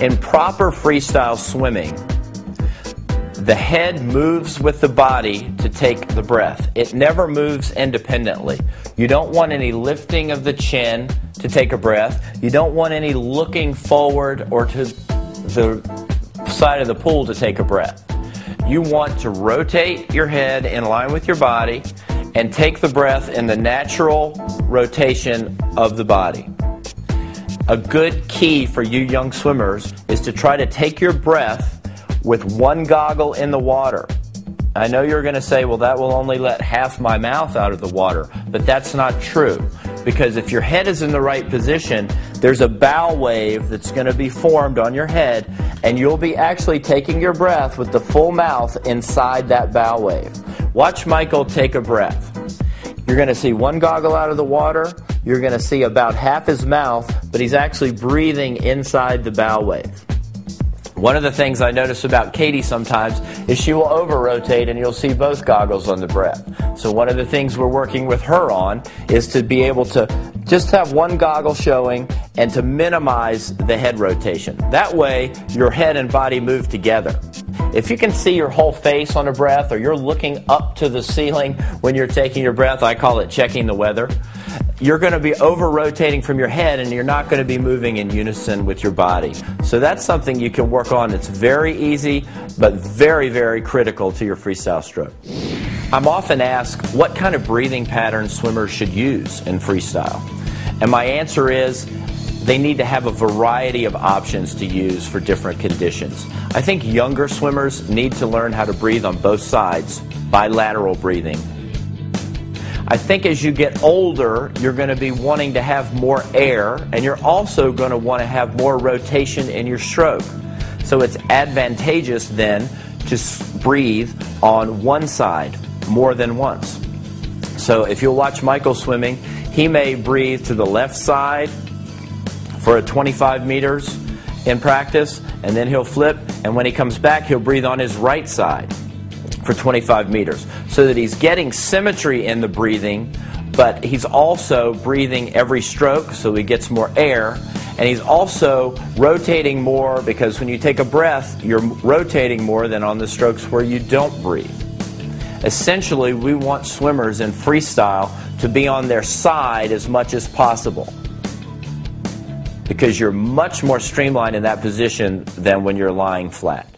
In proper freestyle swimming, the head moves with the body to take the breath. It never moves independently. You don't want any lifting of the chin to take a breath. You don't want any looking forward or to the side of the pool to take a breath. You want to rotate your head in line with your body and take the breath in the natural rotation of the body. A good key for you young swimmers is to try to take your breath with one goggle in the water. I know you're going to say, well, that will only let half my mouth out of the water, but that's not true. Because if your head is in the right position, there's a bow wave that's going to be formed on your head, and you'll be actually taking your breath with the full mouth inside that bow wave. Watch Michael take a breath. You're going to see one goggle out of the water. You're going to see about half his mouth, but he's actually breathing inside the bow wave. One of the things I notice about Katie sometimes is she will over-rotate and you'll see both goggles on the breath. So one of the things we're working with her on is to be able to just have one goggle showing and to minimize the head rotation. That way your head and body move together. If you can see your whole face on a breath, or you're looking up to the ceiling when you're taking your breath, I call it checking the weather, you're going to be over-rotating from your head and you're not going to be moving in unison with your body. So that's something you can work on. It's very easy, but very, very critical to your freestyle stroke. I'm often asked what kind of breathing patterns swimmers should use in freestyle. And my answer is they need to have a variety of options to use for different conditions. I think younger swimmers need to learn how to breathe on both sides, bilateral breathing. I think as you get older, you're going to be wanting to have more air, and you're also going to want to have more rotation in your stroke. So it's advantageous then to breathe on one side more than once. So if you'll watch Michael swimming, he may breathe to the left side for 25 meters in practice, and then he'll flip, and when he comes back, he'll breathe on his right side for 25 meters, so that he's getting symmetry in the breathing, but he's also breathing every stroke so he gets more air, and he's also rotating more, because when you take a breath, you're rotating more than on the strokes where you don't breathe. Essentially, we want swimmers in freestyle to be on their side as much as possible, because you're much more streamlined in that position than when you're lying flat.